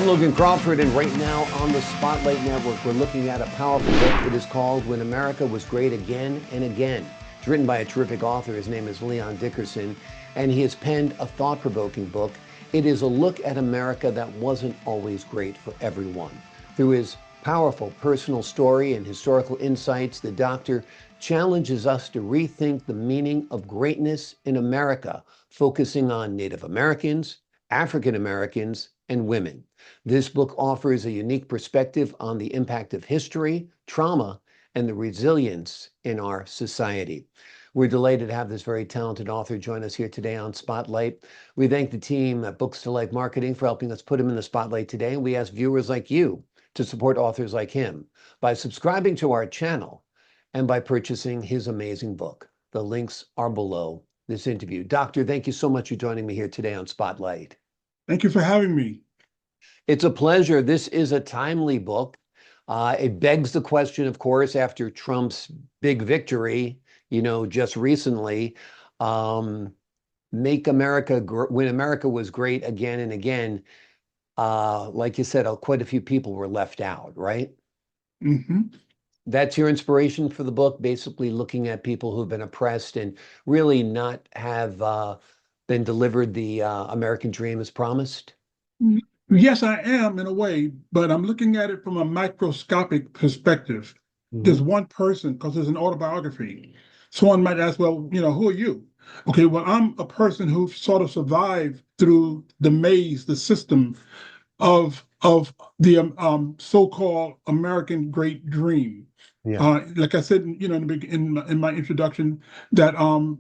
I'm Logan Crawford, and right now on the Spotlight Network, we're looking at a powerful book. It is called When America Was Great Again and Again. It's written by a terrific author. His name is Leon Dickerson, and he has penned a thought-provoking book. It is a look at America that wasn't always great for everyone. Through his powerful personal story and historical insights, the doctor challenges us to rethink the meaning of greatness in America, focusing on Native Americans, African Americans, and women. This book offers a unique perspective on the impact of history, trauma, and the resilience in our society. We're delighted to have this very talented author join us here today on Spotlight. We thank the team at Books to Life Marketing for helping us put him in the spotlight today. And we ask viewers like you to support authors like him by subscribing to our channel and by purchasing his amazing book. The links are below this interview. Doctor, thank you so much for joining me here today on Spotlight. Thank you for having me. It's a pleasure. This is a timely book. It begs the question, of course, after Trump's big victory, just recently, make America, when America was great again and again, like you said, quite a few people were left out, right? Mm-hmm. That's your inspiration for the book, basically looking at people who've been oppressed and really not have been delivered the American dream as promised? Yes, I am in a way, but I'm looking at it from a microscopic perspective. There's one person, because there's an autobiography. Someone might ask, well, who are you? Okay, well, I'm a person who sort of survived through the maze, the system of the so-called American Great Dream. Yeah. Like I said, in my introduction, that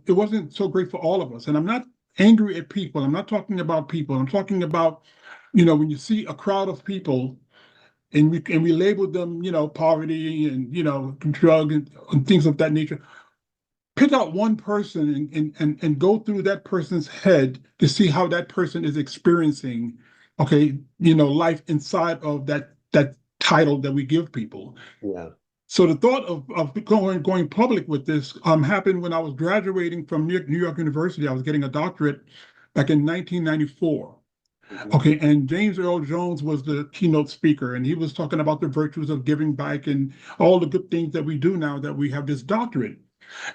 it wasn't so great for all of us. And I'm not angry at people. I'm not talking about people. I'm talking about, when you see a crowd of people and we label them, poverty and drug and things of that nature. Pick out one person and go through that person's head to see how that person is experiencing, okay, life inside of that title that we give people. Yeah. So the thought of going public with this happened when I was graduating from New York University. I was getting a doctorate back in 1994. Okay, and James Earl Jones was the keynote speaker, and he was talking about the virtues of giving back and all the good things that we do now that we have this doctorate.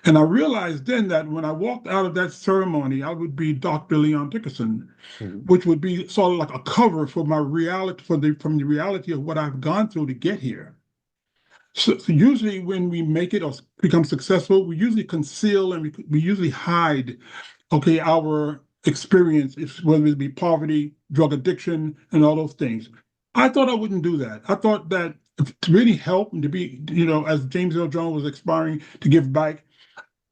And I realized then that when I walked out of that ceremony, I would be Dr. Leon Dickerson, which would be sort of like a cover for my reality, from the reality of what I've gone through to get here. So usually when we make it or become successful, we usually conceal and we usually hide, okay, our experience, whether it be poverty, drug addiction, and all those things. I thought I wouldn't do that. I thought that to really help and to be, as James Earl Jones was aspiring to give back,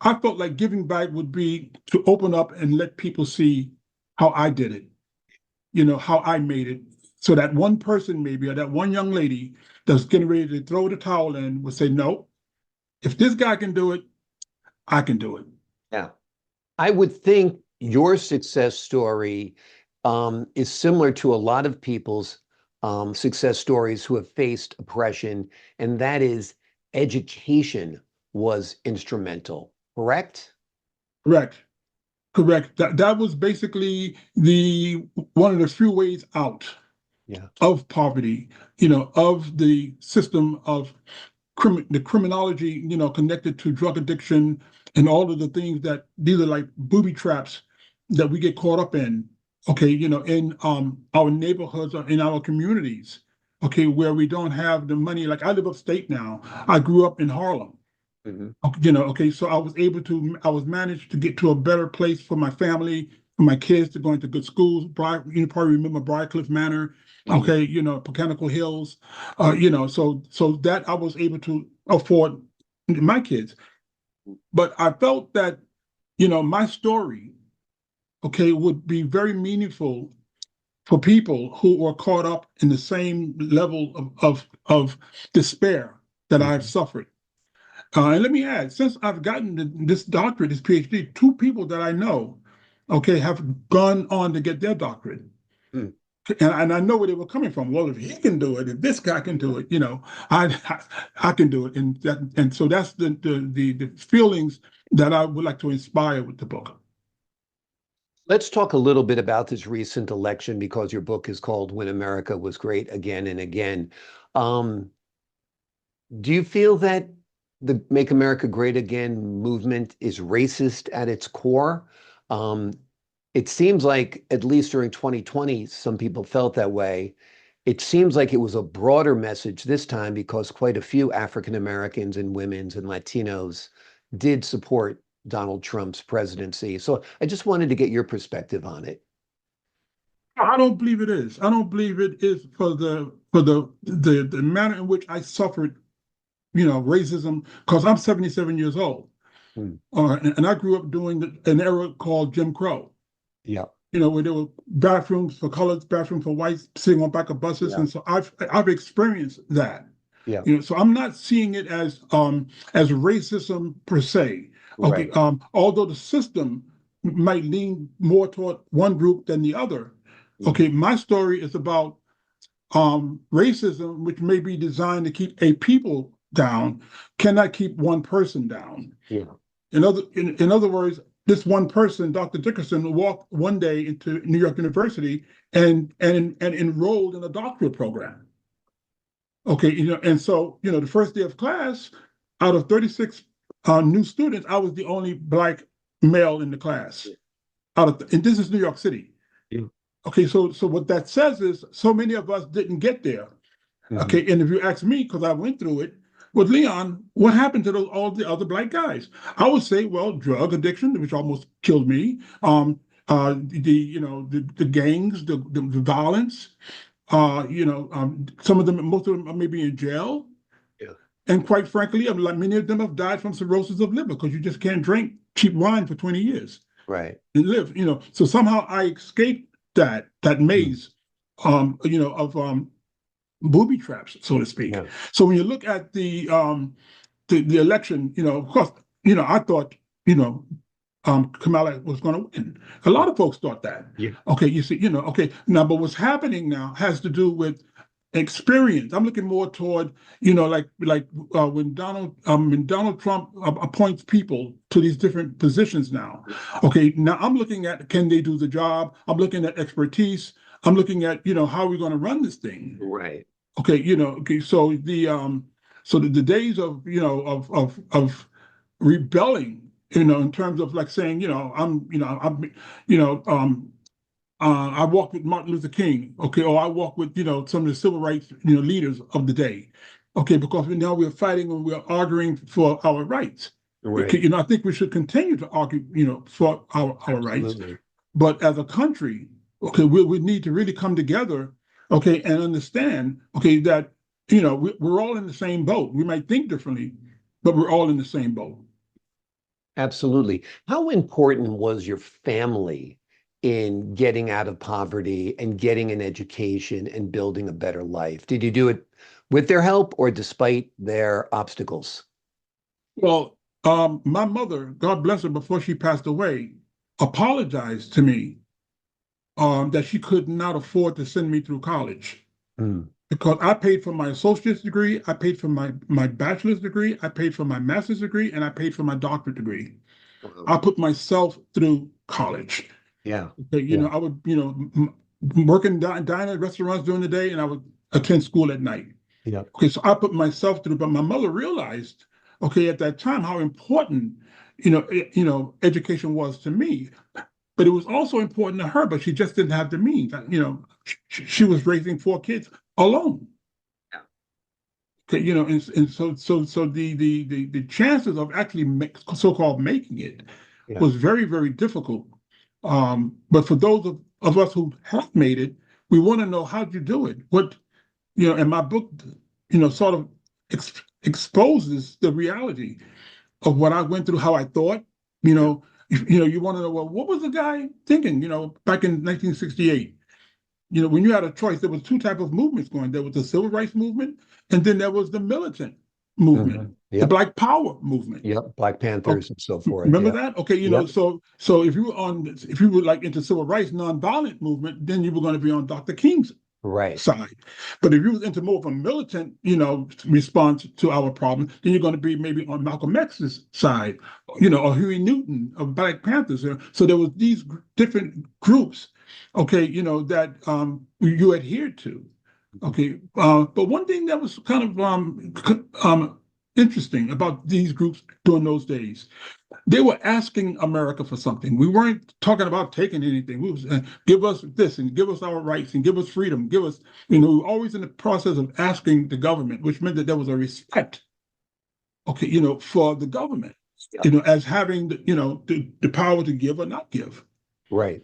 I felt like giving back would be to open up and let people see how I did it, how I made it. So that one person maybe, or that one young lady that's getting ready to throw the towel in would say, no, if this guy can do it, I can do it. Yeah. I would think your success story is similar to a lot of people's success stories who have faced oppression, and that is education was instrumental, correct? Correct. Correct. That was basically one of the few ways out of poverty, of the system of the criminology, connected to drug addiction and all of the things that these are like booby traps that we get caught up in, okay, in our neighborhoods or in our communities, okay, where we don't have the money. Like I live upstate now. I grew up in Harlem. Okay, so I was managed to get to a better place for my family, for my kids to go into good schools. You probably remember Briarcliff Manor, okay, Botanical Hills, so that I was able to afford my kids. But I felt that, my story, okay, would be very meaningful for people who are caught up in the same level of despair that I've suffered. And let me add, since I've gotten this doctorate, this PhD, two people that I know, okay, have gone on to get their doctorate. And I know where they were coming from. Well, if he can do it, if this guy can do it, I can do it. And so that's the feelings that I would like to inspire with the book. Let's talk a little bit about this recent election because your book is called When America Was Great Again and Again. Um, do you feel that the Make America Great Again movement is racist at its core? Um, it seems like, at least during 2020, some people felt that way. It seems like it was a broader message this time because quite a few African Americans and women's and Latinos did support Donald Trump's presidency. So I just wanted to get your perspective on it. I don't believe it is. I don't believe it is for the manner in which I suffered, racism, because I'm 77 years old. Hmm. And I grew up during an era called Jim Crow. Yeah, Where there were bathrooms for coloreds, bathrooms for whites, sitting on back of buses, yeah, and so I've experienced that. yeah, So I'm not seeing it as racism per se. Okay, right. although the system might lean more toward one group than the other. Mhm. Okay, my story is about racism, which may be designed to keep a people down, cannot keep one person down. Yeah, In other words, this one person, Dr. Dickerson, walked one day into New York University and enrolled in a doctorate program. Okay, and so the first day of class, out of 36 new students, I was the only Black male in the class. And this is New York City. yeah. Okay, so what that says is so many of us didn't get there. Mhm. Okay, and if you ask me, because I went through it with Leon, what happened to all the other Black guys? I would say, well, drug addiction, which almost killed me. The gangs, the violence. Some of them, most of them may be in jail, Yeah, and quite frankly, like many of them have died from cirrhosis of liver because you just can't drink cheap wine for 20 years right. and live. So somehow I escaped that Mm. maze, of booby traps, so to speak. Yeah, So when you look at the election, of course, I thought, Kamala was going to win. A lot of folks thought that. yeah, Okay, you see, okay, now, but what's happening now has to do with experience. I'm looking more toward, when Donald Trump appoints people to these different positions now. Okay, now I'm looking at, can they do the job? I'm looking at expertise. I'm looking at, how are we going to run this thing? right. Okay, okay, so the days of rebelling, in terms of like saying, I walk with Martin Luther King, okay, or I walk with, some of the civil rights, leaders of the day, okay, because now we're fighting and we're arguing for our rights. Okay, Right. I think we should continue to argue, for our rights, Absolutely. but as a country, okay, we need to really come together, okay, and understand, okay, that we're all in the same boat. We might think differently, but we're all in the same boat. Absolutely. How important was your family in getting out of poverty and getting an education and building a better life? Did you do it with their help or despite their obstacles? Well, my mother, God bless her, before she passed away, apologized to me that she could not afford to send me through college Mm. because I paid for my associate's degree, I paid for my bachelor's degree, I paid for my master's degree, and I paid for my doctorate degree. Wow. I put myself through college. Yeah. Okay, Yeah. I would, working dine at restaurants during the day, and I would attend school at night. Yeah. Okay, so I put myself through, but my mother realized, okay, at that time how important, education was to me. But it was also important to her, but she just didn't have the means. She was raising 4 kids alone. Yeah. Okay, and so the chances of actually so-called making it Yeah. was very, very difficult. But for those of us who have made it, we want to know, how'd you do it? And my book, sort of exposes the reality of what I went through, how I thought. Yeah. You want to know, well, what was the guy thinking? Back in 1968. When you had a choice, there was two types of movements going. There was the civil rights movement, and then there was the militant movement, Mhm. the Yep. Black Power movement. Yep. Black Oh, Panthers and so forth. remember Yeah. that? Okay, Yep. so if you were like into civil rights, nonviolent movement, then you were going to be on Dr. King's Right. side. But if you was into more of a militant, response to our problem, then you're going to be maybe on Malcolm X's side, or Huey Newton of Black Panthers. So there was these different groups, okay, that you adhered to. Okay, but one thing that was kind of interesting about these groups during those days, they were asking America for something. We weren't talking about taking anything. We was give us this and give us our rights and give us freedom. Give us, we were always in the process of asking the government, which meant that there was a respect, okay, for the government, as having the power to give or not give. Right.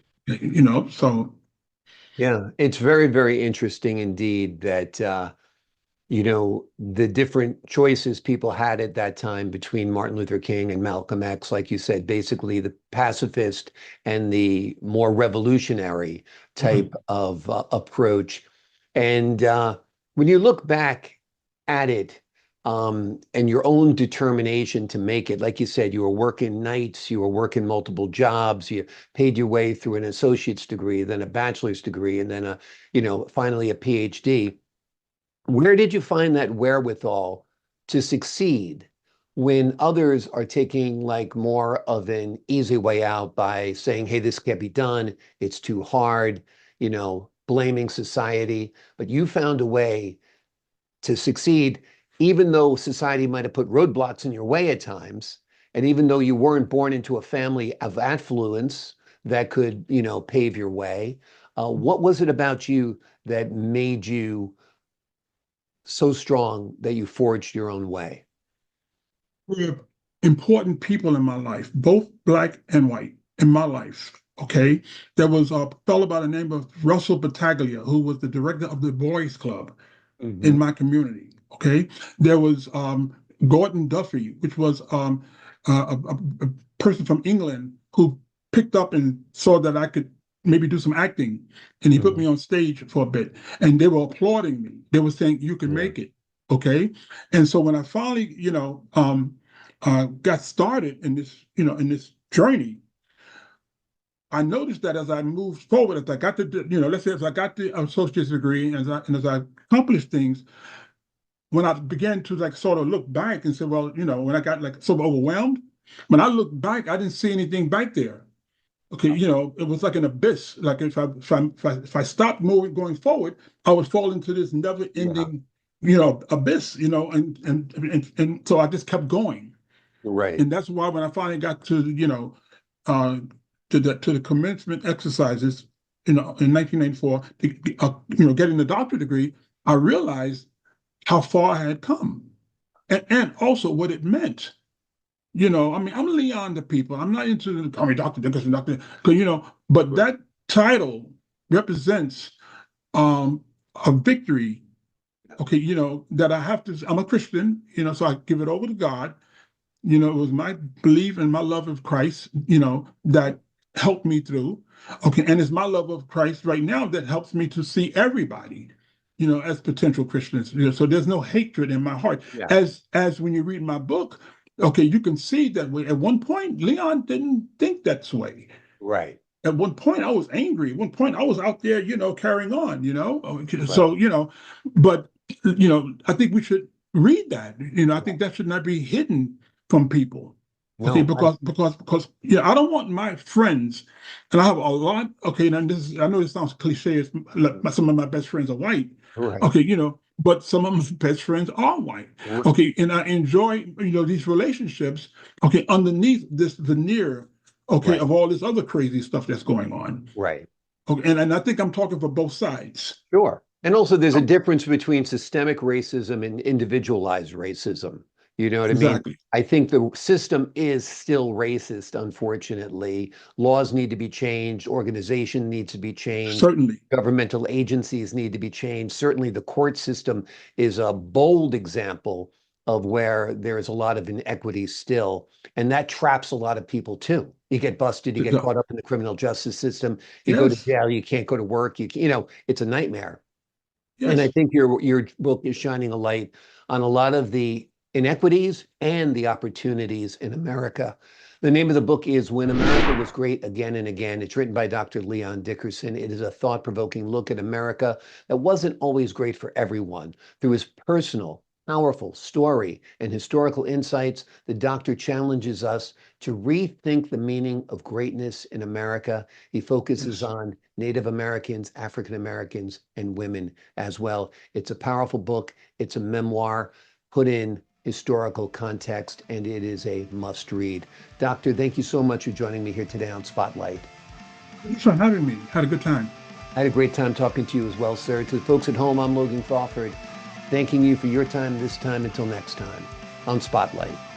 So. Yeah, it's very, very interesting indeed that the different choices people had at that time between Martin Luther King and Malcolm X, like you said, basically the pacifist and the more revolutionary type of approach. And when you look back at it, and your own determination to make it, like you said, you were working nights, you were working multiple jobs, you paid your way through an associate's degree, then a bachelor's degree, and then finally a PhD. Where did you find that wherewithal to succeed when others are taking like more of an easy way out by saying, hey, this can't be done, it's too hard, blaming society, but you found a way to succeed, even though society might have put roadblocks in your way at times, and even though you weren't born into a family of affluence that could, pave your way. What was it about you that made you so strong that you forged your own way? Were important people in my life, both black and white in my life. Okay. There was a fellow by the name of Russell Battaglia, who was the director of the Boys Club in my community. Okay. There was Gordon Duffy, which was a person from England who picked up and saw that I could maybe do some acting. And he put me on stage for a bit. And they were applauding me. They were saying, you can make it. Okay. And so when I finally, got started in this, in this journey, I noticed that as I moved forward, as I got the, let's say as I got the associate's degree, and as I accomplished things, when I began to like sort of look back and say, well, when I got like sort of overwhelmed, when I looked back, I didn't see anything back there. Okay, it was like an abyss. Like if I stopped moving going forward, I would fall into this never-ending, abyss. And so I just kept going. Right. And that's why when I finally got to the commencement exercises, in 1994, getting the doctorate degree, I realized how far I had come, and also what it meant. I'm Leon to people. I'm not into the, Dr. Dickerson, Dr. Because, but that title represents a victory. Okay, that I have to, I'm a Christian, so I give it over to God. It was my belief and my love of Christ, that helped me through. Okay, and it's my love of Christ right now that helps me to see everybody, as potential Christians. So there's no hatred in my heart. Yeah. As when you read my book, okay, you can see that at one point Leon didn't think that way. Right. At one point I was angry. At one point I was out there, carrying on. Right. So but I think we should read that. I think that should not be hidden from people. No, Okay, because I don't want my friends, and I have a lot. Okay, and I know this sounds cliche. Some of my best friends are white. Right. Okay, but some of my best friends are white. Okay, and I enjoy these relationships. Okay, underneath this veneer. Okay, Right. of all this other crazy stuff that's going on. Right. Okay, and I think I'm talking for both sides. Sure. And also there's a difference between systemic racism and individualized racism. You know what I mean? Exactly. I think the system is still racist, unfortunately. Laws need to be changed, organization needs to be changed, Certainly. governmental agencies need to be changed. Certainly the court system is a bold example of where there is a lot of inequity still. And that traps a lot of people too. You get busted, you get caught up in the criminal justice system, you go to jail, you can't go to work, it's a nightmare. Yes. And I think your book is shining a light on a lot of the inequities and the opportunities in America. The name of the book is When America Was Great Again and Again. It's written by Dr. Leon Dickerson. It is a thought-provoking look at America that wasn't always great for everyone. Through his personal, powerful story and historical insights, the doctor challenges us to rethink the meaning of greatness in America. He focuses on Native Americans, African Americans, and women as well. It's a powerful book. It's a memoir put in historical context, and it is a must read. Doctor, thank you so much for joining me here today on Spotlight. Thanks for having me. Had a good time. I had a great time talking to you as well, sir. To the folks at home, I'm Logan Crawford, thanking you for your time this time. Until next time on Spotlight.